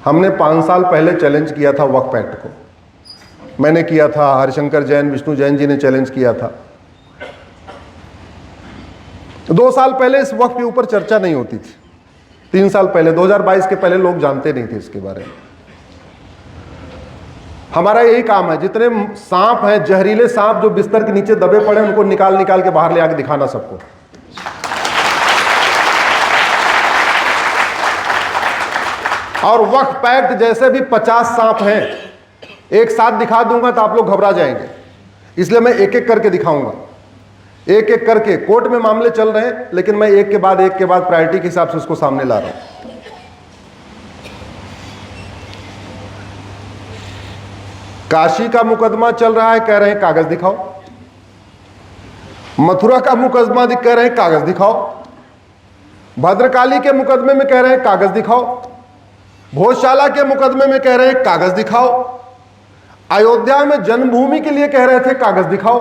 हमने 5 साल पहले चैलेंज किया था वक्फ एक्ट को, मैंने किया था, हरिशंकर जैन, विष्णु जैन जी ने चैलेंज किया था। 2 साल पहले इस वक्फ के ऊपर चर्चा नहीं होती थी, 3 साल पहले 2022 के पहले लोग जानते नहीं थे इसके बारे में। हमारा यही काम है, जितने सांप हैं, जहरीले सांप जो बिस्तर के नीचे दबे पड़े, उनको निकाल निकाल के बाहर ले आके दिखाना सबको। और वक्फ एक्ट जैसे भी 50 सांप हैं, एक साथ दिखा दूंगा तो आप लोग घबरा जाएंगे, इसलिए मैं एक एक करके दिखाऊंगा, एक एक करके। कोर्ट में मामले चल रहे हैं, लेकिन मैं एक के बाद प्रायोरिटी के हिसाब से उसको सामने ला रहा हूं। काशी का मुकदमा चल रहा है, कह रहे हैं कागज दिखाओ। मथुरा का मुकदमा कह रहे हैं कागज दिखाओ। भद्रकाली के मुकदमे में कह रहे हैं कागज दिखाओ। भोजशाला के मुकदमे में कह रहे हैं कागज दिखाओ। अयोध्या में जन्मभूमि के लिए कह रहे थे कागज दिखाओ।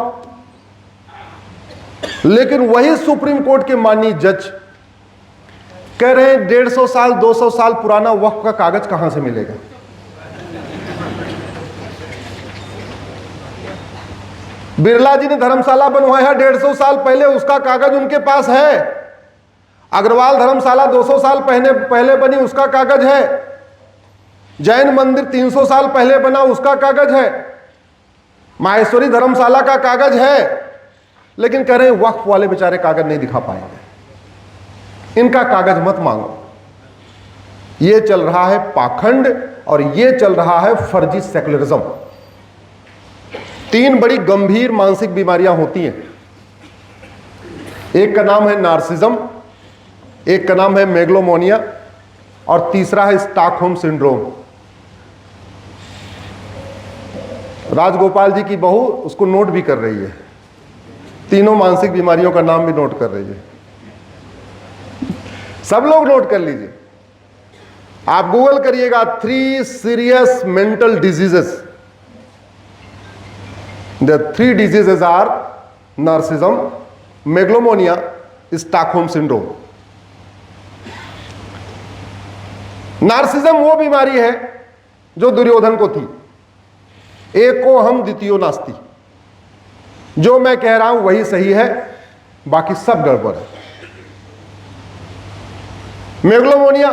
लेकिन वही सुप्रीम कोर्ट के माननीय जज कह रहे हैं 150 साल 200 साल पुराना वक्फ का कागज कहां से मिलेगा। बिरला जी ने धर्मशाला बनवाया 150 साल पहले, उसका कागज उनके पास है। अग्रवाल धर्मशाला 200 साल पहले बनी, उसका कागज है। जैन मंदिर 300 साल पहले बना, उसका कागज है। माहेश्वरी धर्मशाला का कागज है। लेकिन कह रहे हैं वक्फ वाले बेचारे कागज नहीं दिखा पाएंगे, इनका कागज मत मांगो। यह चल रहा है पाखंड और यह चल रहा है फर्जी सेकुलरिज्म। 3 बड़ी गंभीर मानसिक बीमारियां होती हैं। एक का नाम है नार्सिज्म, एक का नाम है मेगलोमोनिया और तीसरा है स्टॉकहोम सिंड्रोम। राजगोपाल जी की बहू उसको नोट भी कर रही है, तीनों मानसिक बीमारियों का नाम भी नोट कर रही है। सब लोग नोट कर लीजिए, आप गूगल करिएगा 3 serious mental diseases. The 3 diseases are narcissism, megalomania, Stockholm syndrome. Narcissism वो बीमारी है जो दुर्योधन को थी, एको हम द्वितीयो नास्ति। जो मैं कह रहा हूं वही सही है, बाकी सब गड़बड़ है। मेगलोमोनिया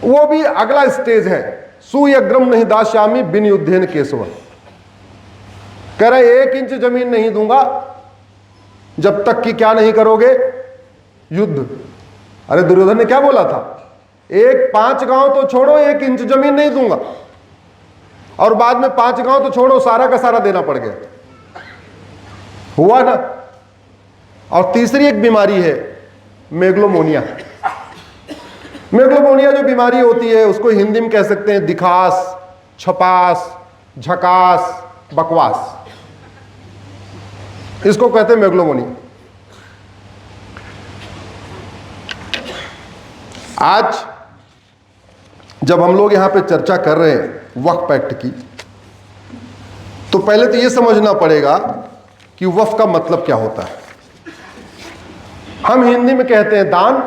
वो भी अगला स्टेज है। सुयग्रम नहीं दास्यामि बिन युद्धेन केशव। कह रहे 1 इंच जमीन नहीं दूंगा जब तक कि क्या नहीं करोगे, युद्ध। अरे दुर्योधन ने क्या बोला था, 5 गांव तो छोड़ो, 1 इंच जमीन नहीं दूंगा। और बाद में 5 गांव तो छोड़ो, सारा का सारा देना पड़ गया। हुआ ना। और तीसरी एक बीमारी है मेगलोमोनिया। मेगलोमोनिया जो बीमारी होती है उसको हिंदी में कह सकते हैं दिखास, छपास, झकास, बकवास, इसको कहते हैं मेगलोमोनिया। आज जब हम लोग यहां पे चर्चा कर रहे हैं वक्फ एक्ट की, तो पहले तो यह समझना पड़ेगा कि वक्फ का मतलब क्या होता है। हम हिंदी में कहते हैं दान,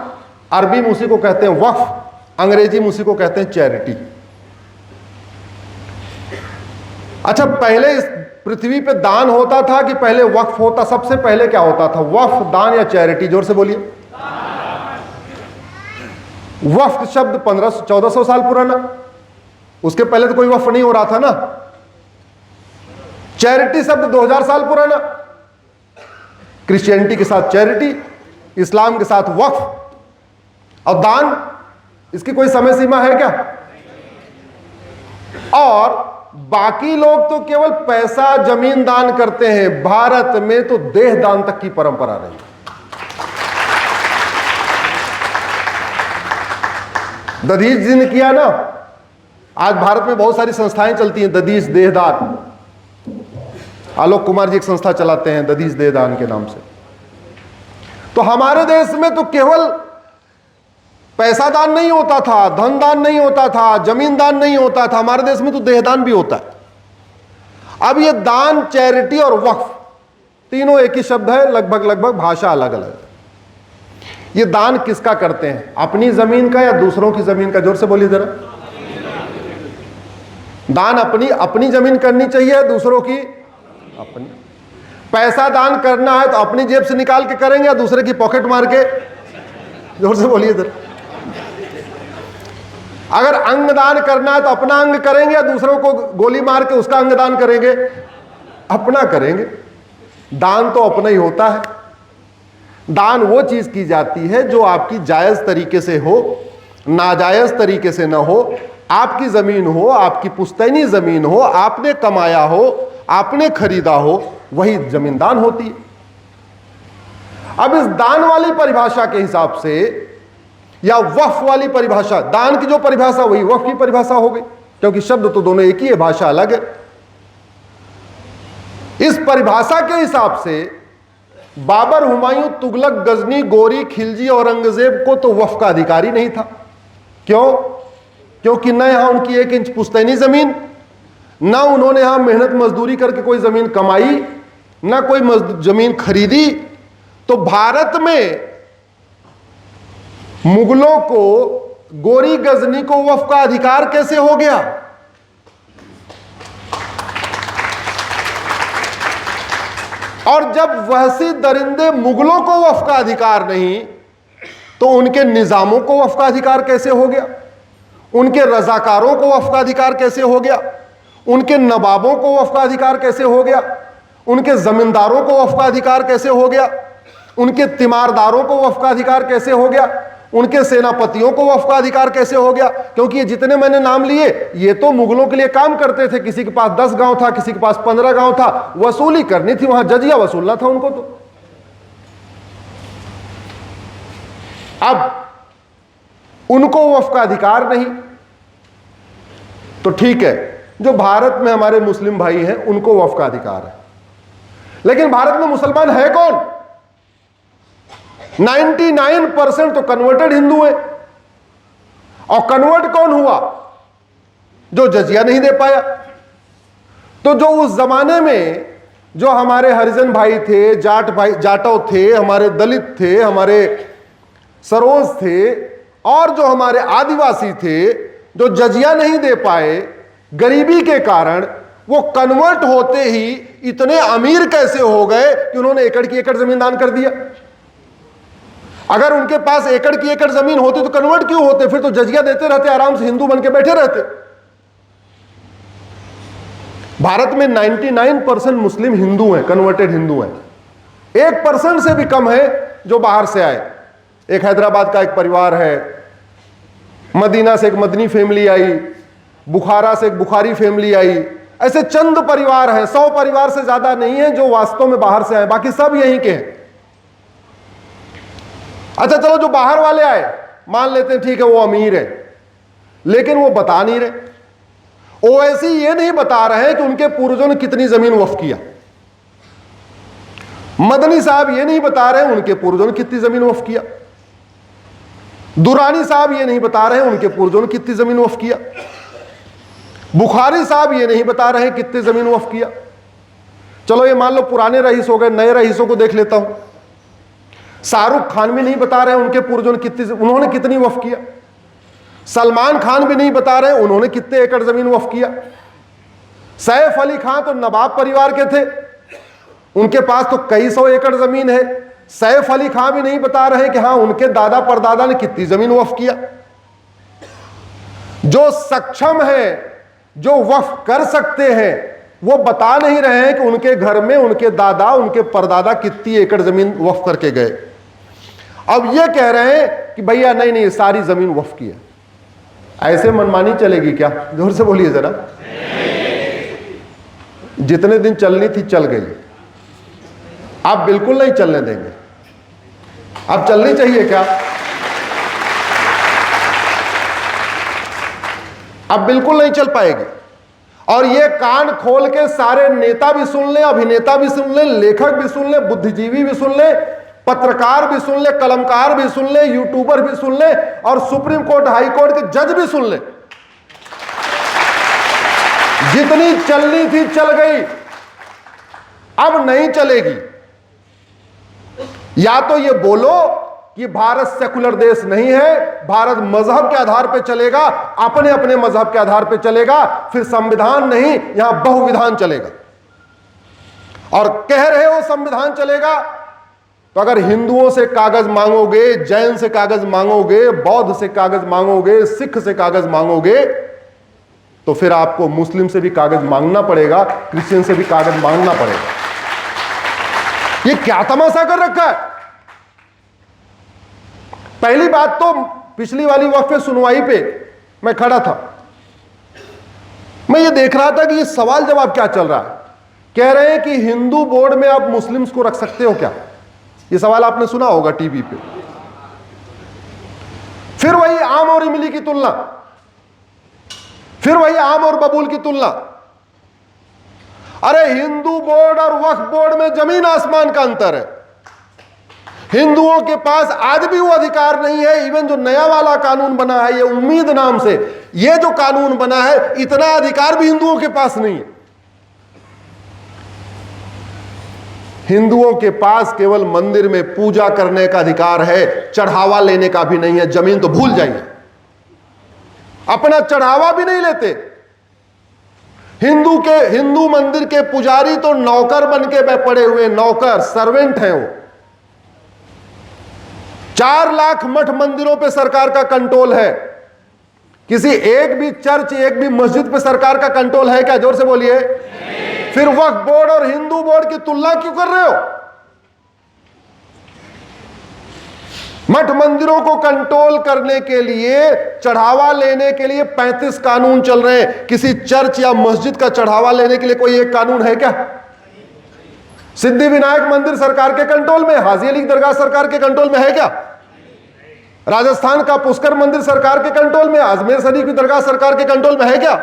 अरबी में उसी को कहते हैं वक्फ, अंग्रेजी में उसी को कहते हैं चैरिटी। अच्छा, पहले इस पृथ्वी पे दान होता था कि पहले वक्फ होता? सबसे पहले क्या होता था, वक्फ, दान या चैरिटी? जोर से बोलिए। वक्फ शब्द 1400 साल पुराना, उसके पहले तो कोई वक्फ नहीं हो रहा था ना। चैरिटी शब्द 2000 साल पुराना। क्रिश्चियनिटी के साथ चैरिटी, इस्लाम के साथ वक्फ। और दान, इसकी कोई समय सीमा है क्या? और बाकी लोग तो केवल पैसा, जमीन दान करते हैं। भारत में तो देह दान तक की परंपरा रही। दधीच जी ने किया ना। आज भारत में बहुत सारी संस्थाएं चलती हैं, दधीच देहदान। आलोक कुमार जी एक संस्था चलाते हैं दधीच देहदान के नाम से। तो हमारे देश में तो केवल पैसा दान नहीं होता था, धन दान नहीं होता था, जमीन दान नहीं होता था, हमारे देश में तो देहदान भी होता है। अब ये दान, चैरिटी और वक्फ तीनों एक ही शब्द है, लगभग भाषा अलग अलग है। ये दान किसका करते हैं, अपनी जमीन का या दूसरों की जमीन का? जोर से बोलिए जरा। दान अपनी जमीन करनी चाहिए, दूसरों की अपनी। पैसा दान करना है तो अपनी जेब से निकाल के करेंगे या दूसरे की पॉकेट मार के? जोर से बोलिए जरा। अगर अंग दान करना है तो अपना अंग करेंगे या दूसरों को गोली मार के उसका अंग दान करेंगे? अपना करेंगे। दान तो अपना ही होता है। दान वो चीज की जाती है जो आपकी जायज तरीके से हो, नाजायज तरीके से ना हो। आपकी जमीन हो, आपकी पुश्तैनी जमीन हो, आपने कमाया हो, आपने खरीदा हो, वही जमीन दान होती है। अब इस दान वाली परिभाषा के हिसाब से या वक्फ वाली परिभाषा, दान की जो परिभाषा वही वक्फ की परिभाषा हो गई, क्योंकि शब्द तो दोनों एक ही है, भाषा अलग है। इस परिभाषा के हिसाब से बाबर, हुमायूं, तुगलक, गजनी, गोरी, खिलजी, औरंगजेब को तो वक्फ का अधिकारी नहीं था। क्यों? क्योंकि न यहां उनकी 1 इंच पुश्तैनी जमीन, ना उन्होंने यहां मेहनत मजदूरी करके कोई जमीन कमाई, ना कोई जमीन खरीदी। तो भारत में मुगलों को, गोरी गजनी को वक्फ का अधिकार कैसे हो गया? और जब वहसी दरिंदे मुगलों को वक्फ का अधिकार नहीं, तो उनके निजामों को वक्फ का अधिकार कैसे हो गया? उनके रजाकारों को वक्फ का अधिकार कैसे हो गया? उनके नवाबों को वक्फ का अधिकार कैसे हो गया? उनके जमींदारों को वक्फ का अधिकार कैसे हो गया? उनके तिमारदारों को वक्फ का अधिकार कैसे हो गया? उनके सेनापतियों को वक्फ का अधिकार कैसे हो गया? क्योंकि ये जितने मैंने नाम लिए ये तो मुगलों के लिए काम करते थे। किसी के पास 10 गांव था, किसी के पास 15 गांव था, वसूली करनी थी, वहां जजिया वसूलना था उनको। तो अब उनको वक्फ का अधिकार नहीं, तो ठीक है, जो भारत में हमारे मुस्लिम भाई हैं उनको वक्फ का अधिकार है। लेकिन भारत में मुसलमान है कौन? 99% तो कन्वर्टेड हिंदू है। और कन्वर्ट कौन हुआ? जो जजिया नहीं दे पाया। तो जो उस जमाने में जो हमारे हरिजन भाई थे, जाटव थे, हमारे दलित थे, हमारे सरोज थे, और जो हमारे आदिवासी थे, जो जजिया नहीं दे पाए गरीबी के कारण, वो कन्वर्ट होते ही इतने अमीर कैसे हो गए कि उन्होंने एकड़ की एकड़ जमीन दान कर दिया? अगर उनके पास एकड़ की एकड़ जमीन होती तो कन्वर्ट क्यों होते? फिर तो जजिया देते रहते, आराम से हिंदू बन के बैठे रहते। भारत में 99% मुस्लिम हिंदू हैं, कन्वर्टेड हिंदू हैं। 1% से भी कम है जो बाहर से आए। एक हैदराबाद का एक परिवार है, मदीना से एक मदनी फैमिली आई, बुखारा से एक बुखारी फैमिली आई। ऐसे चंद परिवार हैं, 100 परिवार से ज्यादा नहीं है जो वास्तव में बाहर से आए, बाकी सब यहीं के हैं। अच्छा चलो, जो बाहर वाले आए मान लेते हैं ठीक है वो अमीर है, लेकिन वो बता नहीं रहे। ओवैसी ये नहीं बता रहे कि उनके पूर्वजों ने कितनी जमीन वक्फ किया। मदनी साहब ये नहीं बता रहे उनके पूर्वजों ने कितनी जमीन वक्फ किया। दुरानी साहब ये नहीं बता रहे उनके पूर्वजों ने कितनी जमीन वक्फ किया। बुखारी साहब ये नहीं बता रहे कितनी जमीन वक्फ किया। चलो ये मान लो पुराने रईस हो गए, नए रईसों को देख लेता हूं। शाहरुख खान भी नहीं बता रहे उनके पूर्वजों ने उन्होंने कितनी वक्फ किया। सलमान खान भी नहीं बता रहे उन्होंने कितने एकड़ जमीन वक्फ किया। सैफ अली खान तो नवाब परिवार के थे, उनके पास तो कई 100 एकड़ जमीन है। सैफ अली खान भी नहीं बता रहे कि हां उनके दादा परदादा ने कितनी जमीन वक्फ किया। जो सक्षम है, जो वक्फ कर सकते हैं, वो बता नहीं रहे हैं कि उनके घर में उनके दादा, उनके परदादा कितनी एकड़ जमीन वक्फ करके गए। अब ये कह रहे हैं कि भैया नहीं नहीं सारी जमीन वक्फ की है। ऐसे मनमानी चलेगी क्या? जोर से बोलिए जरा। जितने दिन चलनी थी चल गई, आप बिल्कुल नहीं चलने देंगे। अब चलनी चाहिए क्या? अब बिल्कुल नहीं चल पाएगी। और ये कान खोल के सारे नेता भी सुन ले, अभिनेता भी सुन ले, लेखक भी सुन ले, बुद्धिजीवी भी सुन ले, पत्रकार भी सुन ले, कलमकार भी सुन ले, यूट्यूबर भी सुन ले, और सुप्रीम कोर्ट, हाई कोर्ट के जज भी सुन ले। जितनी चलनी थी चल गई, अब नहीं चलेगी। या तो ये बोलो कि भारत सेकुलर देश नहीं है, भारत मजहब के आधार पर चलेगा, अपने अपने मजहब के आधार पर चलेगा, फिर संविधान नहीं, यहां बहुविधान चलेगा। और कह रहे हो संविधान चलेगा, तो अगर हिंदुओं से कागज मांगोगे, जैन से कागज मांगोगे, बौद्ध से कागज मांगोगे, सिख से कागज मांगोगे, तो फिर आपको मुस्लिम से भी कागज मांगना पड़ेगा, क्रिश्चियन से भी कागज मांगना पड़ेगा। ये क्या तमाशा कर रखा है? पहली बात तो पिछली वाली वक्फ सुनवाई पे मैं खड़ा था, मैं ये देख रहा था कि ये सवाल जवाब क्या चल रहा है। कह रहे हैं कि हिंदू बोर्ड में आप मुस्लिम्स को रख सकते हो क्या? ये सवाल आपने सुना होगा टीवी पे। फिर वही आम और इमली की तुलना, फिर वही आम और बबूल की तुलना। अरे हिंदू बोर्ड और वक्फ बोर्ड में जमीन आसमान का अंतर है। हिंदुओं के पास आज भी वो अधिकार नहीं है। इवन जो नया वाला कानून बना है, ये उम्मीद नाम से ये जो कानून बना है, इतना अधिकार भी हिंदुओं के पास नहीं है। हिंदुओं के पास केवल मंदिर में पूजा करने का अधिकार है, चढ़ावा लेने का भी नहीं है। जमीन तो भूल जाइए, अपना चढ़ावा भी नहीं लेते। हिंदू मंदिर के पुजारी तो नौकर बन के पड़े हुए, नौकर, सर्वेंट हैं वो। 4 लाख मठ मंदिरों पे सरकार का कंट्रोल है। किसी एक भी चर्च, एक भी मस्जिद पे सरकार का कंट्रोल है क्या? जोर से बोलिए। फिर वक्फ बोर्ड और हिंदू बोर्ड की तुलना क्यों कर रहे हो? मठ मंदिरों को कंट्रोल करने के लिए, चढ़ावा लेने के लिए 35 कानून चल रहे हैं। किसी चर्च या मस्जिद का चढ़ावा लेने के लिए कोई एक कानून है क्या? सिद्धि विनायक मंदिर सरकार के कंट्रोल में, हाजी अली दरगाह सरकार के कंट्रोल में है क्या? राजस्थान का पुष्कर मंदिर सरकार के कंट्रोल में, अजमेर शरीफ की दरगाह सरकार के कंट्रोल में है क्या?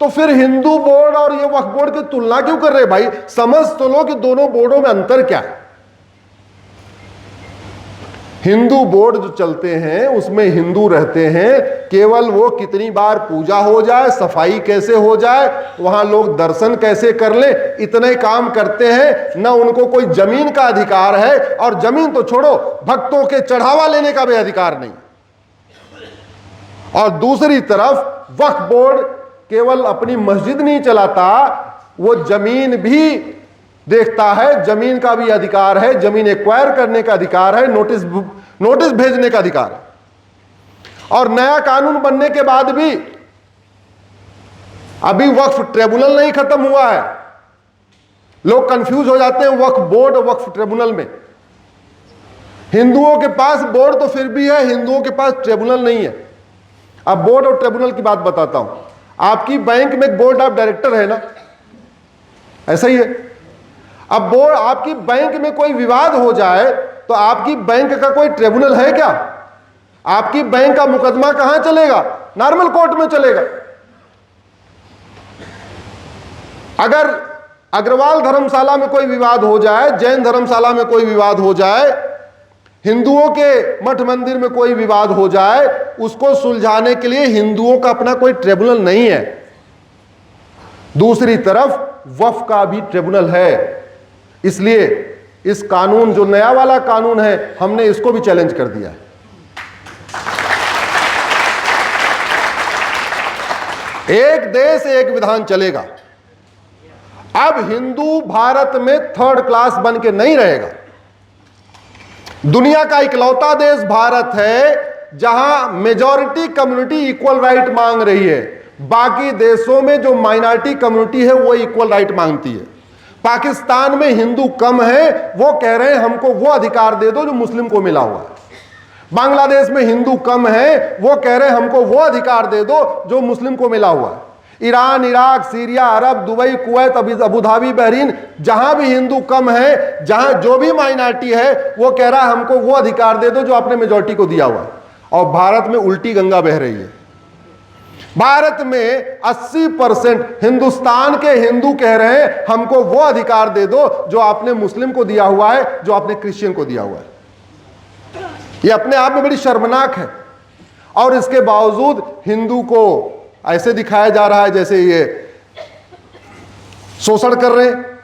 तो फिर हिंदू बोर्ड और ये वक्फ बोर्ड की तुलना क्यों कर रहे हैं भाई? समझ तो लो कि दोनों बोर्डों में अंतर क्या है। हिंदू बोर्ड जो चलते हैं उसमें हिंदू रहते हैं, केवल वो कितनी बार पूजा हो जाए, सफाई कैसे हो जाए, वहां लोग दर्शन कैसे कर ले, इतने काम करते हैं। न उनको कोई जमीन का अधिकार है, और जमीन तो छोड़ो, भक्तों के चढ़ावा लेने का भी अधिकार नहीं। और दूसरी तरफ वक्फ बोर्ड केवल अपनी मस्जिद नहीं चलाता, वो जमीन भी देखता है, जमीन का भी अधिकार है, जमीन एक्वायर करने का अधिकार है, नोटिस भेजने का अधिकार है। और नया कानून बनने के बाद भी अभी वक्फ ट्रिब्यूनल नहीं खत्म हुआ है। लोग कंफ्यूज हो जाते हैं वक्फ बोर्ड और वक्फ ट्रिब्यूनल में। हिंदुओं के पास बोर्ड तो फिर भी है, हिंदुओं के पास ट्रिब्यूनल नहीं है। अब बोर्ड और ट्रिब्यूनल की बात बताता हूं। आपकी बैंक में एक बोर्ड ऑफ डायरेक्टर है ना, ऐसा ही है। अब बोर्ड, आपकी बैंक में कोई विवाद हो जाए तो आपकी बैंक का कोई ट्रिब्यूनल है क्या? आपकी बैंक का मुकदमा कहां चलेगा? नॉर्मल कोर्ट में चलेगा। अगर अग्रवाल धर्मशाला में कोई विवाद हो जाए, जैन धर्मशाला में कोई विवाद हो जाए, हिंदुओं के मठ मंदिर में कोई विवाद हो जाए, उसको सुलझाने के लिए हिंदुओं का अपना कोई ट्रिब्यूनल नहीं है। दूसरी तरफ वक्फ का भी ट्रिब्यूनल है। इसलिए इस कानून, जो नया वाला कानून है, हमने इसको भी चैलेंज कर दिया है। एक देश एक विधान चलेगा। अब हिंदू भारत में थर्ड क्लास बन के नहीं रहेगा। दुनिया का इकलौता देश भारत है जहां मेजॉरिटी कम्युनिटी इक्वल राइट मांग रही है। बाकी देशों में जो माइनॉरिटी कम्युनिटी है वो इक्वल राइट मांगती है। पाकिस्तान में हिंदू कम है, वो कह रहे हैं हमको वो अधिकार दे दो जो मुस्लिम को मिला हुआ है। बांग्लादेश में हिंदू कम है, वो कह रहे हैं हमको वो अधिकार दे दो जो मुस्लिम को मिला हुआ है। Iran, Iraq, Syria, Arab, Dubai, Kuwait, Abu Dhabi, Bahrain, जहां भी हिंदू कम है, जहां जो भी माइनॉरिटी है, वो कह रहा है हमको वो अधिकार दे दो जो आपने मेजॉरिटी को दिया हुआ है। और भारत में उल्टी गंगा बह रही है। भारत में 80% हिंदुस्तान के हिंदू कह रहे हैं हमको वो अधिकार दे दो जो आपने मुस्लिम को दिया हुआ है, जो आपने क्रिश्चियन को दिया हुआ है। ये अपने आप में बड़ी शर्मनाक है। और इसके बावजूद हिंदू को ऐसे दिखाया जा रहा है जैसे ये शोषण कर रहे हैं।